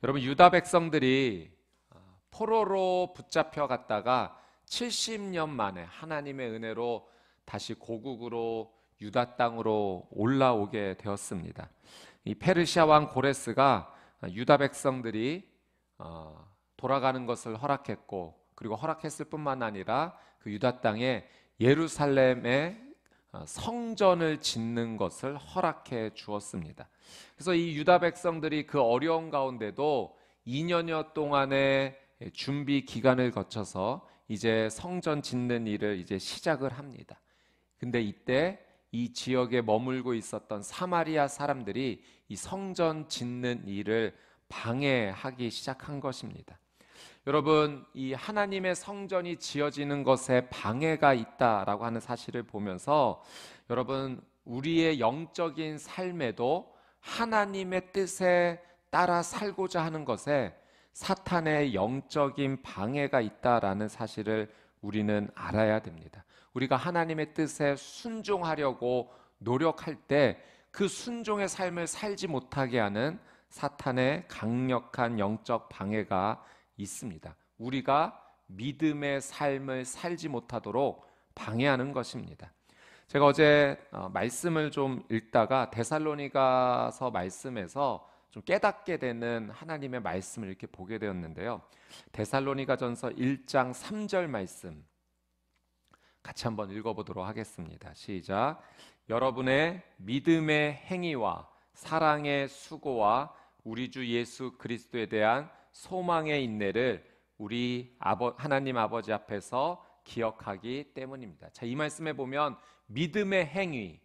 여러분, 유다 백성들이 포로로 붙잡혀 갔다가 70년 만에 하나님의 은혜로 다시 고국으로 유다 땅으로 올라오게 되었습니다. 이 페르시아 왕 고레스가 유다 백성들이 돌아가는 것을 허락했고, 그리고 허락했을 뿐만 아니라 그 유다 땅에 예루살렘에 성전을 짓는 것을 허락해 주었습니다. 그래서 이 유다 백성들이 그 어려운 가운데도 2년여 동안의 준비 기간을 거쳐서 이제 성전 짓는 일을 이제 시작을 합니다. 근데 이때 이 지역에 머물고 있었던 사마리아 사람들이 이 성전 짓는 일을 방해하기 시작한 것입니다. 여러분, 이 하나님의 성전이 지어지는 것에 방해가 있다라고 하는 사실을 보면서 여러분, 우리의 영적인 삶에도 하나님의 뜻에 따라 살고자 하는 것에 사탄의 영적인 방해가 있다라는 사실을 우리는 알아야 됩니다. 우리가 하나님의 뜻에 순종하려고 노력할 때 그 순종의 삶을 살지 못하게 하는 사탄의 강력한 영적 방해가 있습니다. 우리가 믿음의 삶을 살지 못하도록 방해하는 것입니다. 제가 어제 말씀을 좀 읽다가 데살로니가서 말씀에서 좀 깨닫게 되는 하나님의 말씀을 이렇게 보게 되었는데요. 데살로니가전서 1장 3절 말씀 같이 한번 읽어보도록 하겠습니다. 시작. 여러분의 믿음의 행위와 사랑의 수고와 우리 주 예수 그리스도에 대한 소망의 인내를 우리 하나님 아버지 앞에서 기억하기 때문입니다. 자, 이 말씀에 보면 믿음의 행위,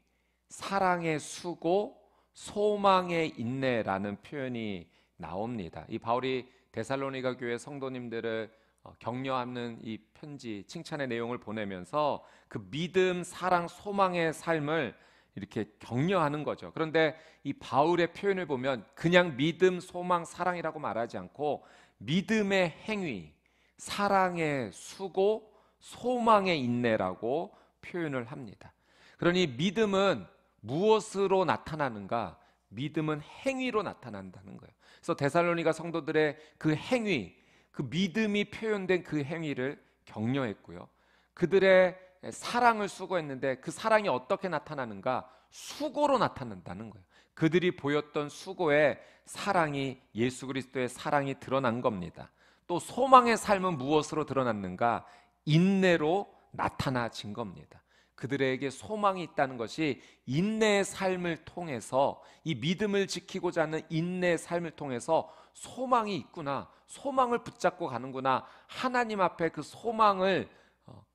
사랑의 수고, 소망의 인내라는 표현이 나옵니다. 이 바울이 데살로니가 교회 성도님들을 격려하는 이 편지, 칭찬의 내용을 보내면서 그 믿음, 사랑, 소망의 삶을 이렇게 격려하는 거죠. 그런데 이 바울의 표현을 보면 그냥 믿음, 소망, 사랑이라고 말하지 않고 믿음의 행위, 사랑의 수고, 소망의 인내라고 표현을 합니다. 그러니 믿음은 무엇으로 나타나는가? 믿음은 행위로 나타난다는 거예요. 그래서 데살로니가 성도들의 그 행위, 그 믿음이 표현된 그 행위를 격려했고요. 그들의 사랑을 수고했는데 그 사랑이 어떻게 나타나는가? 수고로 나타난다는 거예요. 그들이 보였던 수고에 사랑이, 예수 그리스도의 사랑이 드러난 겁니다. 또 소망의 삶은 무엇으로 드러났는가? 인내로 나타나진 겁니다. 그들에게 소망이 있다는 것이 인내의 삶을 통해서, 이 믿음을 지키고자 하는 인내의 삶을 통해서 소망이 있구나, 소망을 붙잡고 가는구나, 하나님 앞에 그 소망을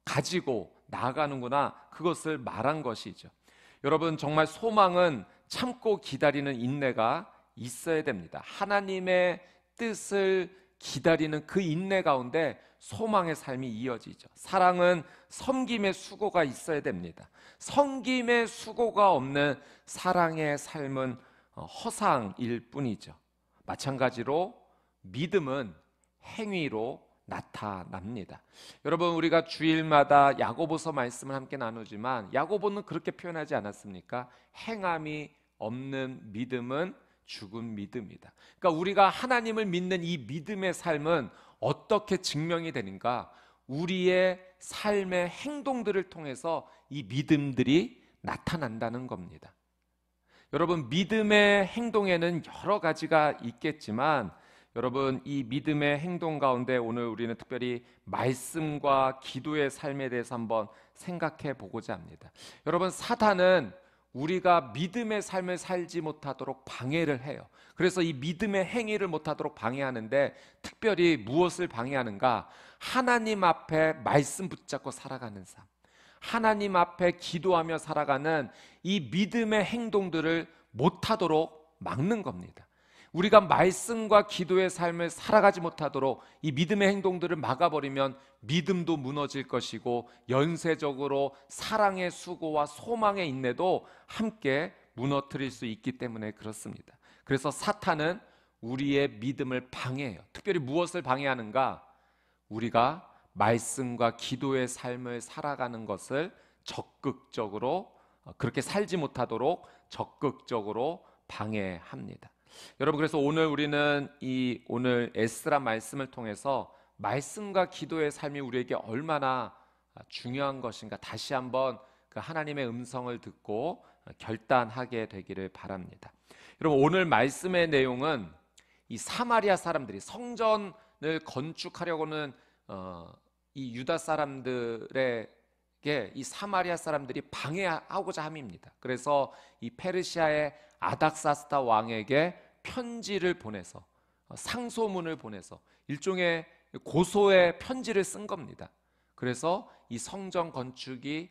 가지고 나아가는구나, 그것을 말한 것이죠. 여러분, 정말 소망은 참고 기다리는 인내가 있어야 됩니다. 하나님의 뜻을 기다리는 그 인내 가운데 소망의 삶이 이어지죠. 사랑은 섬김의 수고가 있어야 됩니다. 섬김의 수고가 없는 사랑의 삶은 허상일 뿐이죠. 마찬가지로 믿음은 행위로 나타납니다. 여러분, 우리가 주일마다 야고보서 말씀을 함께 나누지만 야고보는 그렇게 표현하지 않았습니까? 행함이 없는 믿음은 죽은 믿음이다. 그러니까 우리가 하나님을 믿는 이 믿음의 삶은 어떻게 증명이 되는가? 우리의 삶의 행동들을 통해서 이 믿음들이 나타난다는 겁니다. 여러분, 믿음의 행동에는 여러 가지가 있겠지만 여러분, 이 믿음의 행동 가운데 오늘 우리는 특별히 말씀과 기도의 삶에 대해서 한번 생각해 보고자 합니다. 여러분, 사탄은 우리가 믿음의 삶을 살지 못하도록 방해를 해요. 그래서 이 믿음의 행위를 못하도록 방해하는데 특별히 무엇을 방해하는가? 하나님 앞에 말씀 붙잡고 살아가는 삶, 하나님 앞에 기도하며 살아가는 이 믿음의 행동들을 못하도록 막는 겁니다. 우리가 말씀과 기도의 삶을 살아가지 못하도록 이 믿음의 행동들을 막아버리면 믿음도 무너질 것이고 연쇄적으로 사랑의 수고와 소망의 인내도 함께 무너뜨릴 수 있기 때문에 그렇습니다. 그래서 사탄은 우리의 믿음을 방해해요. 특별히 무엇을 방해하는가? 우리가 말씀과 기도의 삶을 살아가는 것을 적극적으로, 그렇게 살지 못하도록 적극적으로 방해합니다. 여러분, 그래서 오늘 우리는 오늘 에스라 말씀을 통해서 말씀과 기도의 삶이 우리에게 얼마나 중요한 것인가 다시 한번 그 하나님의 음성을 듣고 결단하게 되기를 바랍니다. 여러분, 오늘 말씀의 내용은 이 사마리아 사람들이 성전을 건축하려고는 이 유다 사람들에게 이 사마리아 사람들이 방해하고자 함입니다. 그래서 이 페르시아의 아닥사스다 왕에게 편지를 보내서 상소문을 보내서 일종의 고소의 편지를 쓴 겁니다. 그래서 이 성전 건축이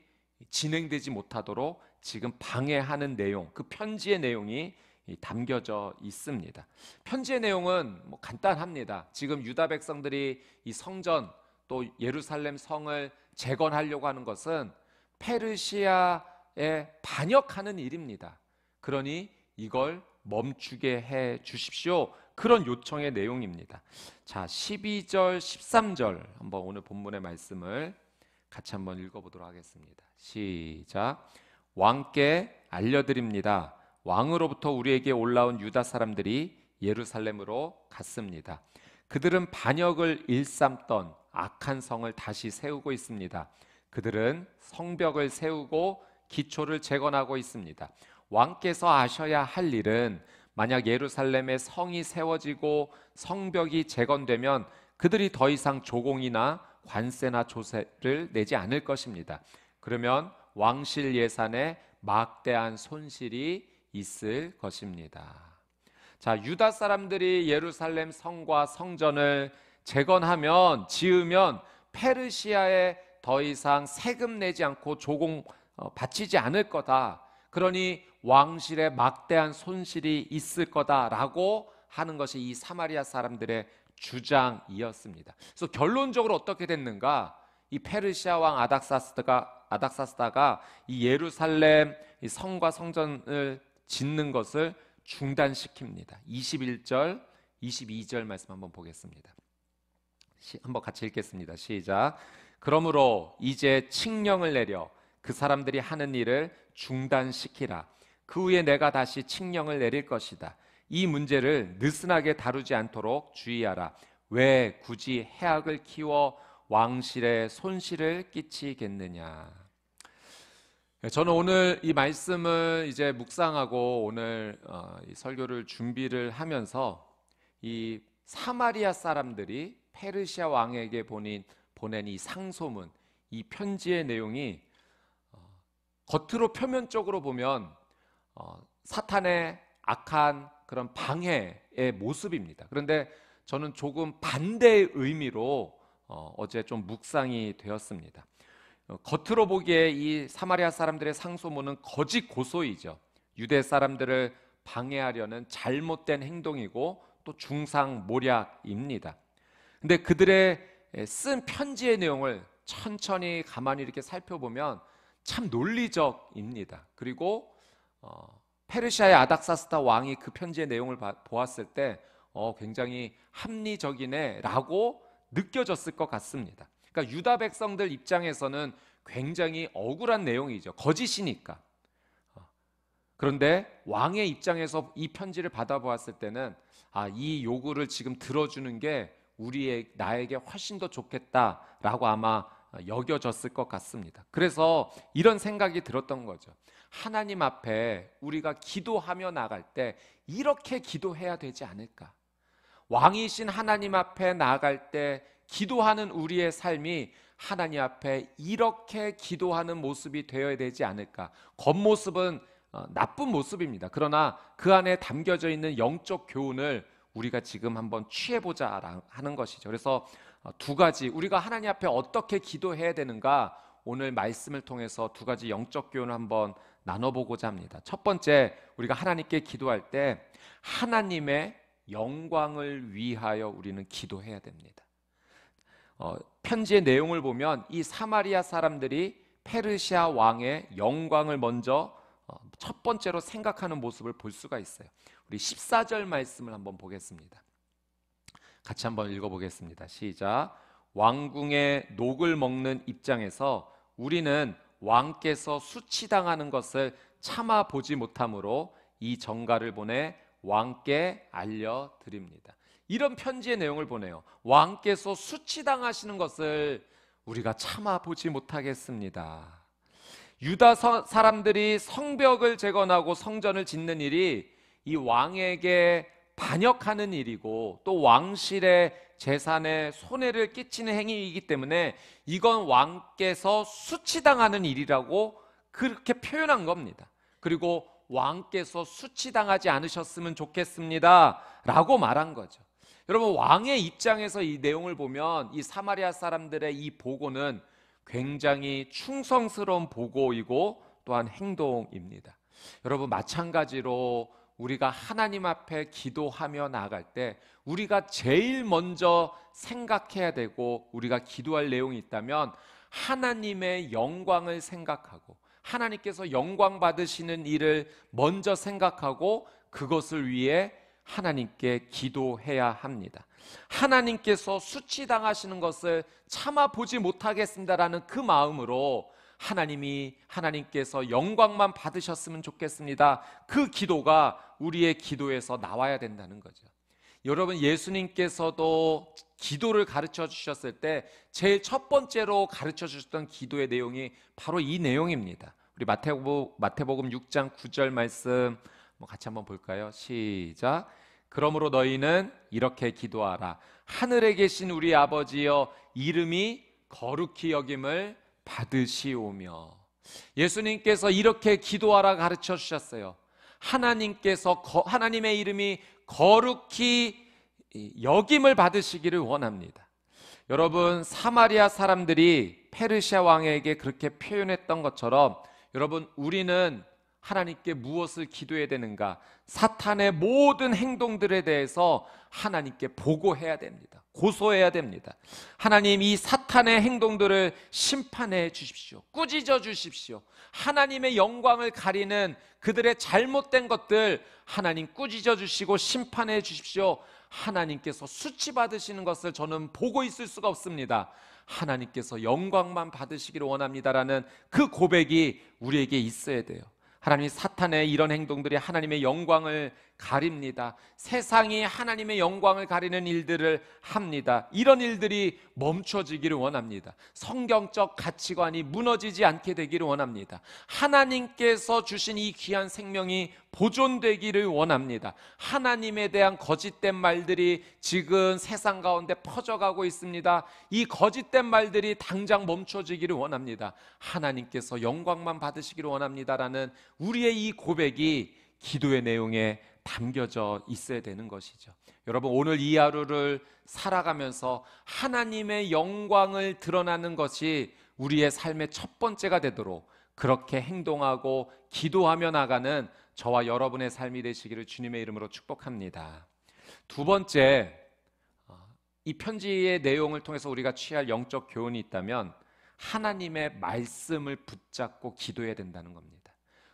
진행되지 못하도록 지금 방해하는 내용, 그 편지의 내용이 담겨져 있습니다. 편지의 내용은 간단합니다. 지금 유다 백성들이 이 성전 또 예루살렘 성을 재건하려고 하는 것은 페르시아에 반역하는 일입니다. 그러니 이걸 멈추게 해 주십시오. 그런 요청의 내용입니다. 자, 12절, 13절 한번 오늘 본문의 말씀을 같이 한번 읽어보도록 하겠습니다. 시작. 왕께 알려드립니다. 왕으로부터 우리에게 올라온 유다 사람들이 예루살렘으로 갔습니다. 그들은 반역을 일삼던 악한 성을 다시 세우고 있습니다. 그들은 성벽을 세우고 기초를 재건하고 있습니다. 왕께서 아셔야 할 일은 만약 예루살렘에 성이 세워지고 성벽이 재건되면 그들이 더 이상 조공이나 관세나 조세를 내지 않을 것입니다. 그러면 왕실 예산에 막대한 손실이 있을 것입니다. 자, 유다 사람들이 예루살렘 성과 성전을 재건하면 지으면 페르시아에 더 이상 세금 내지 않고 조공 바치지 않을 거다. 그러니 왕실에 막대한 손실이 있을 거다라고 하는 것이 이 사마리아 사람들의 주장이었습니다. 그래서 결론적으로 어떻게 됐는가? 이 페르시아 왕 아닥사스다가 이 예루살렘 이 성과 성전을 짓는 것을 중단시킵니다. 21절, 22절 말씀 한번 보겠습니다. 한번 같이 읽겠습니다. 시작. 그러므로 이제 칙령을 내려 그 사람들이 하는 일을 중단시키라. 그 후에 내가 다시 칙령을 내릴 것이다. 이 문제를 느슨하게 다루지 않도록 주의하라. 왜 굳이 해악을 키워 왕실에 손실을 끼치겠느냐. 저는 오늘 이 말씀을 이제 묵상하고 오늘 이 설교를 준비를 하면서 이 사마리아 사람들이 페르시아 왕에게 보낸 이 상소문, 이 편지의 내용이 겉으로 표면적으로 보면 사탄의 악한 그런 방해의 모습입니다. 그런데 저는 조금 반대의 의미로 어제 좀 묵상이 되었습니다. 겉으로 보기에 이 사마리아 사람들의 상소문은 거짓 고소이죠. 유대 사람들을 방해하려는 잘못된 행동이고 또 중상모략입니다. 근데 그들의 쓴 편지의 내용을 천천히 가만히 이렇게 살펴보면 참 논리적입니다. 그리고 페르시아의 아닥사스다 왕이 그 편지의 내용을 보았을 때 굉장히 합리적이네 라고 느껴졌을 것 같습니다. 그러니까 유다 백성들 입장에서는 굉장히 억울한 내용이죠. 거짓이니까. 그런데 왕의 입장에서 이 편지를 받아보았을 때는 이 요구를 지금 들어주는 게 나에게 훨씬 더 좋겠다라고 아마 여겨졌을 것 같습니다. 그래서 이런 생각이 들었던 거죠. 하나님 앞에 우리가 기도하며 나갈 때 이렇게 기도해야 되지 않을까? 왕이신 하나님 앞에 나아갈 때 기도하는 우리의 삶이 하나님 앞에 이렇게 기도하는 모습이 되어야 되지 않을까? 겉모습은 나쁜 모습입니다. 그러나 그 안에 담겨져 있는 영적 교훈을 우리가 지금 한번 취해보자 하는 것이죠. 그래서 두 가지, 우리가 하나님 앞에 어떻게 기도해야 되는가, 오늘 말씀을 통해서 두 가지 영적 교훈을 한번 나눠보고자 합니다. 첫 번째, 우리가 하나님께 기도할 때 하나님의 영광을 위하여 우리는 기도해야 됩니다. 편지의 내용을 보면 이 사마리아 사람들이 페르시아 왕의 영광을 먼저 첫 번째로 생각하는 모습을 볼 수가 있어요. 우리 14절 말씀을 한번 보겠습니다. 같이 한번 읽어보겠습니다. 시작. 왕궁의 녹을 먹는 입장에서 우리는 왕께서 수치당하는 것을 참아 보지 못하므로 이 전가를 보내 왕께 알려드립니다. 이런 편지의 내용을 보내요. 왕께서 수치당하시는 것을 우리가 참아보지 못하겠습니다. 유다 사람들이 성벽을 재건하고 성전을 짓는 일이 이 왕에게 반역하는 일이고 또 왕실의 재산에 손해를 끼치는 행위이기 때문에 이건 왕께서 수치당하는 일이라고 그렇게 표현한 겁니다. 그리고 왕께서 수치당하지 않으셨으면 좋겠습니다 라고 말한 거죠. 여러분, 왕의 입장에서 이 내용을 보면 이 사마리아 사람들의 이 보고는 굉장히 충성스러운 보고이고 또한 행동입니다. 여러분, 마찬가지로 우리가 하나님 앞에 기도하며 나아갈 때 우리가 제일 먼저 생각해야 되고 우리가 기도할 내용이 있다면 하나님의 영광을 생각하고 하나님께서 영광 받으시는 일을 먼저 생각하고 그것을 위해 하나님께 기도해야 합니다. 하나님께서 수치당하시는 것을 참아보지 못하겠습니다라는 그 마음으로 하나님께서 영광만 받으셨으면 좋겠습니다. 그 기도가 우리의 기도에서 나와야 된다는 거죠. 여러분, 예수님께서도 기도를 가르쳐 주셨을 때 제일 첫 번째로 가르쳐 주셨던 기도의 내용이 바로 이 내용입니다. 우리 마태복음 6장 9절 말씀 같이 한번 볼까요? 시작. 그러므로 너희는 이렇게 기도하라. 하늘에 계신 우리 아버지여, 이름이 거룩히 여김을 받으시오며. 예수님께서 이렇게 기도하라 가르쳐 주셨어요. 하나님의 이름이 거룩히 여김을 받으시기를 원합니다. 여러분, 사마리아 사람들이 페르시아 왕에게 그렇게 표현했던 것처럼 여러분, 우리는 하나님께 무엇을 기도해야 되는가? 사탄의 모든 행동들에 대해서 하나님께 보고해야 됩니다. 고소해야 됩니다. 하나님, 이 사탄의 행동들을 심판해 주십시오. 꾸짖어 주십시오. 하나님의 영광을 가리는 그들의 잘못된 것들 하나님 꾸짖어 주시고 심판해 주십시오. 하나님께서 수치받으시는 것을 저는 보고 있을 수가 없습니다. 하나님께서 영광만 받으시기를 원합니다라는 그 고백이 우리에게 있어야 돼요. 하나님, 사탄의 이런 행동들이 하나님의 영광을 가립니다. 세상이 하나님의 영광을 가리는 일들을 합니다. 이런 일들이 멈춰지기를 원합니다. 성경적 가치관이 무너지지 않게 되기를 원합니다. 하나님께서 주신 이 귀한 생명이 보존되기를 원합니다. 하나님에 대한 거짓된 말들이 지금 세상 가운데 퍼져가고 있습니다. 이 거짓된 말들이 당장 멈춰지기를 원합니다. 하나님께서 영광만 받으시기를 원합니다라는 우리의 이 고백이 기도의 내용에 담겨져 있어야 되는 것이죠. 여러분, 오늘 이 하루를 살아가면서 하나님의 영광을 드러나는 것이 우리의 삶의 첫 번째가 되도록 그렇게 행동하고 기도하며 나가는 저와 여러분의 삶이 되시기를 주님의 이름으로 축복합니다. 두 번째, 이 편지의 내용을 통해서 우리가 취할 영적 교훈이 있다면 하나님의 말씀을 붙잡고 기도해야 된다는 겁니다.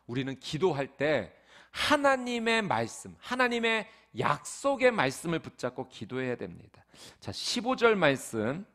우리는 기도할 때 하나님의 말씀, 하나님의 약속의 말씀을 붙잡고 기도해야 됩니다. 자, 15절 말씀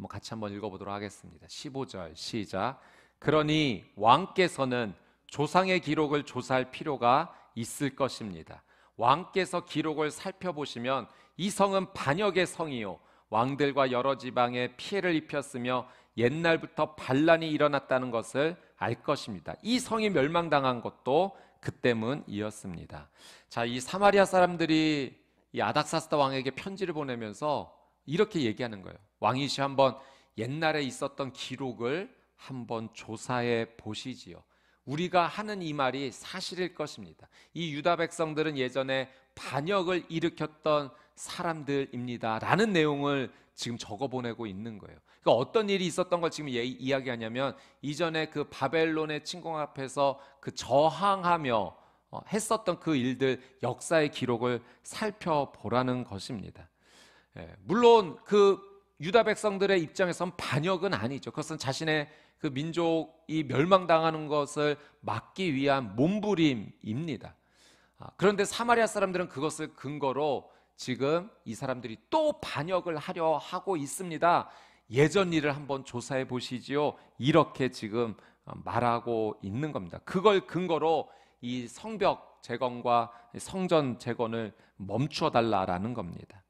같이 한번 읽어보도록 하겠습니다. 15절 시작. 그러니 왕께서는 조상의 기록을 조사할 필요가 있을 것입니다. 왕께서 기록을 살펴보시면 이 성은 반역의 성이요 왕들과 여러 지방에 피해를 입혔으며 옛날부터 반란이 일어났다는 것을 알 것입니다. 이 성이 멸망당한 것도 그 때문이었습니다. 자, 이 사마리아 사람들이 이 아닥사스다 왕에게 편지를 보내면서 이렇게 얘기하는 거예요. 왕이시 한번 옛날에 있었던 기록을 한번 조사해 보시지요. 우리가 하는 이 말이 사실일 것입니다. 이 유다 백성들은 예전에 반역을 일으켰던 사람들입니다 라는 내용을 지금 적어보내고 있는 거예요. 그러니까 어떤 일이 있었던 걸 지금 이야기하냐면 이전에 그 바벨론의 침공 앞에서 그 저항하며 했었던 그 일들 역사의 기록을 살펴보라는 것입니다. 물론 그 유다 백성들의 입장에선 반역은 아니죠. 그것은 자신의 그 민족이 멸망당하는 것을 막기 위한 몸부림입니다. 그런데 사마리아 사람들은 그것을 근거로 지금 이 사람들이 또 반역을 하려 하고 있습니다. 예전 일을 한번 조사해 보시지요. 이렇게 지금 말하고 있는 겁니다. 그걸 근거로 이 성벽 재건과 성전 재건을 멈추어 달라라는 겁니다.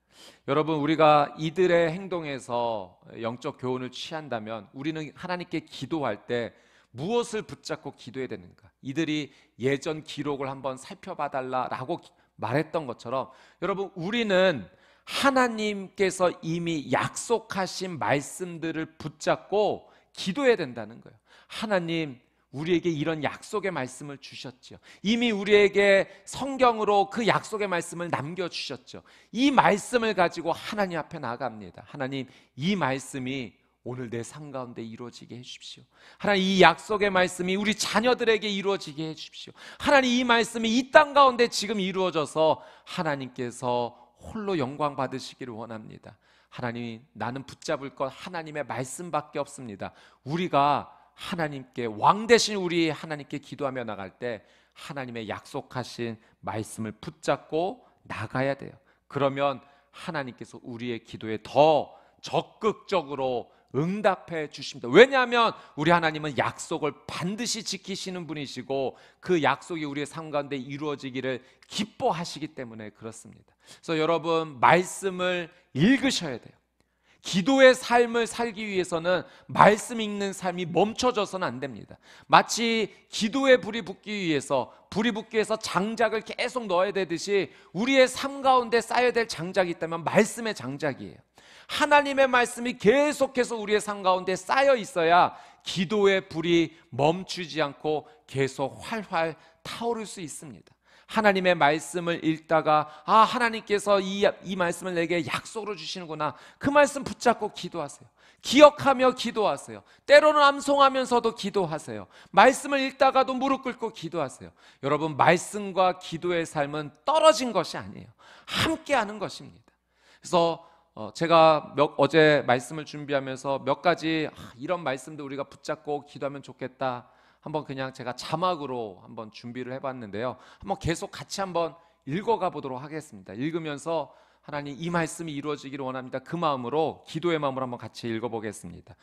여러분, 우리가 이들의 행동에서 영적 교훈을 취한다면 우리는 하나님께 기도할 때 무엇을 붙잡고 기도해야 되는가? 이들이 예전 기록을 한번 살펴봐 달라라고 말했던 것처럼 여러분, 우리는 하나님께서 이미 약속하신 말씀들을 붙잡고 기도해야 된다는 거예요. 하나님, 우리에게 이런 약속의 말씀을 주셨죠. 이미 우리에게 성경으로 그 약속의 말씀을 남겨주셨죠. 이 말씀을 가지고 하나님 앞에 나아갑니다. 하나님, 이 말씀이 오늘 내 삶 가운데 이루어지게 해주십시오. 하나님, 이 약속의 말씀이 우리 자녀들에게 이루어지게 해주십시오. 하나님, 이 말씀이 이 땅 가운데 지금 이루어져서 하나님께서 홀로 영광 받으시기를 원합니다. 하나님, 나는 붙잡을 것 하나님의 말씀밖에 없습니다. 우리가 하나님께, 왕 대신 우리 하나님께 기도하며 나갈 때 하나님의 약속하신 말씀을 붙잡고 나가야 돼요. 그러면 하나님께서 우리의 기도에 더 적극적으로 응답해 주십니다. 왜냐하면 우리 하나님은 약속을 반드시 지키시는 분이시고 그 약속이 우리의 삶 가운데 이루어지기를 기뻐하시기 때문에 그렇습니다. 그래서 여러분, 말씀을 읽으셔야 돼요. 기도의 삶을 살기 위해서는 말씀 읽는 삶이 멈춰져서는 안 됩니다. 마치 기도에 불이 붙기 위해서 장작을 계속 넣어야 되듯이 우리의 삶 가운데 쌓여야 될 장작이 있다면 말씀의 장작이에요. 하나님의 말씀이 계속해서 우리의 삶 가운데 쌓여 있어야 기도의 불이 멈추지 않고 계속 활활 타오를 수 있습니다. 하나님의 말씀을 읽다가 하나님께서 이 말씀을 내게 약속으로 주시는구나, 그 말씀 붙잡고 기도하세요. 기억하며 기도하세요. 때로는 암송하면서도 기도하세요. 말씀을 읽다가도 무릎 꿇고 기도하세요. 여러분, 말씀과 기도의 삶은 떨어진 것이 아니에요. 함께하는 것입니다. 그래서 제가 어제 말씀을 준비하면서 몇 가지 이런 말씀도 우리가 붙잡고 기도하면 좋겠다, 한번 그냥 제가 자막으로 한번 준비를 해봤는데요. 한번 계속 같이 한번 읽어가 보도록 하겠습니다. 읽으면서 하나님, 이 말씀이 이루어지기를 원합니다, 그 마음으로, 기도의 마음으로 한번 같이 읽어보겠습니다.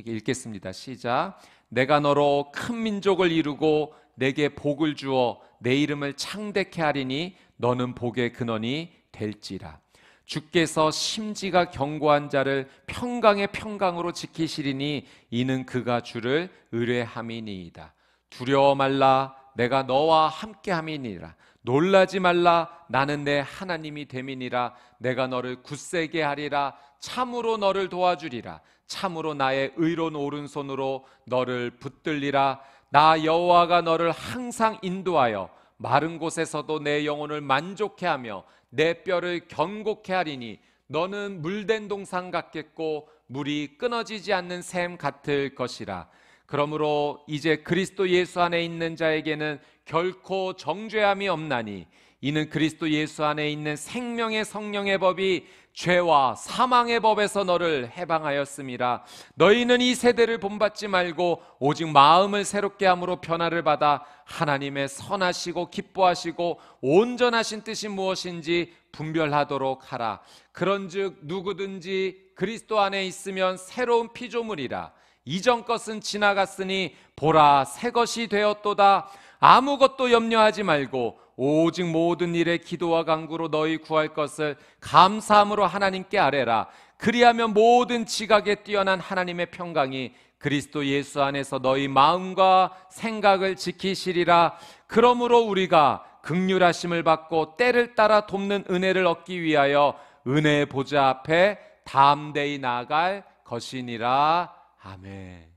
읽겠습니다. 시작. 내가 너로 큰 민족을 이루고 내게 복을 주어 내 이름을 창대케 하리니 너는 복의 근원이 될지라. 주께서 심지가 견고한 자를 평강의 평강으로 지키시리니 이는 그가 주를 의뢰함이니이다. 두려워 말라, 내가 너와 함께함이니라. 놀라지 말라, 나는 내 하나님이 됨이니라. 내가 너를 굳세게 하리라. 참으로 너를 도와주리라. 참으로 나의 의로운 오른손으로 너를 붙들리라. 나 여호와가 너를 항상 인도하여 마른 곳에서도 내 영혼을 만족해 하며 내 뼈를 견고케 하리니 너는 물된 동산 같겠고 물이 끊어지지 않는 샘 같을 것이라. 그러므로 이제 그리스도 예수 안에 있는 자에게는 결코 정죄함이 없나니 이는 그리스도 예수 안에 있는 생명의 성령의 법이 죄와 사망의 법에서 너를 해방하였음이라. 너희는 이 세대를 본받지 말고 오직 마음을 새롭게 함으로 변화를 받아 하나님의 선하시고 기뻐하시고 온전하신 뜻이 무엇인지 분별하도록 하라. 그런즉 누구든지 그리스도 안에 있으면 새로운 피조물이라. 이전 것은 지나갔으니 보라, 새 것이 되었도다. 아무것도 염려하지 말고 오직 모든 일에 기도와 간구로 너희 구할 것을 감사함으로 하나님께 아뢰라. 그리하면 모든 지각에 뛰어난 하나님의 평강이 그리스도 예수 안에서 너희 마음과 생각을 지키시리라. 그러므로 우리가 긍휼하심을 받고 때를 따라 돕는 은혜를 얻기 위하여 은혜의 보좌 앞에 담대히 나아갈 것이니라. 아멘.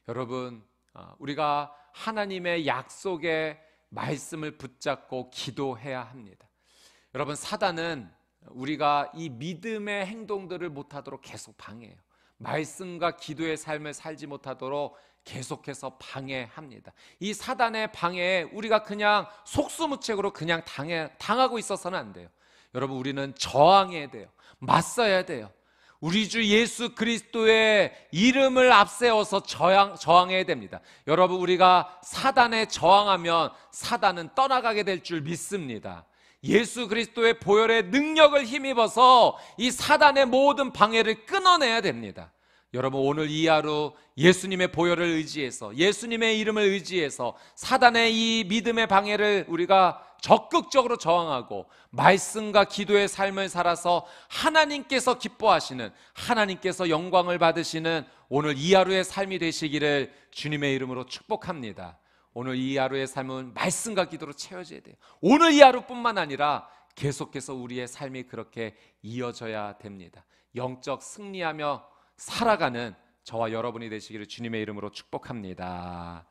여러분, 우리가 하나님의 약속에 말씀을 붙잡고 기도해야 합니다. 여러분, 사단은 우리가 이 믿음의 행동들을 못하도록 계속 방해해요. 말씀과 기도의 삶을 살지 못하도록 계속해서 방해합니다. 이 사단의 방해에 우리가 그냥 속수무책으로 그냥 당하고 있어서는 안 돼요. 여러분, 우리는 저항해야 돼요. 맞서야 돼요. 우리 주 예수 그리스도의 이름을 앞세워서 저항해야 됩니다. 여러분, 우리가 사단에 저항하면 사단은 떠나가게 될 줄 믿습니다. 예수 그리스도의 보혈의 능력을 힘입어서 이 사단의 모든 방해를 끊어내야 됩니다. 여러분, 오늘 이 하루 예수님의 보혈을 의지해서, 예수님의 이름을 의지해서 사단의 이 믿음의 방해를 우리가 적극적으로 저항하고 말씀과 기도의 삶을 살아서 하나님께서 기뻐하시는, 하나님께서 영광을 받으시는 오늘 이 하루의 삶이 되시기를 주님의 이름으로 축복합니다. 오늘 이 하루의 삶은 말씀과 기도로 채워져야 돼요. 오늘 이 하루뿐만 아니라 계속해서 우리의 삶이 그렇게 이어져야 됩니다. 영적 승리하며 살아가는 저와 여러분이 되시기를 주님의 이름으로 축복합니다.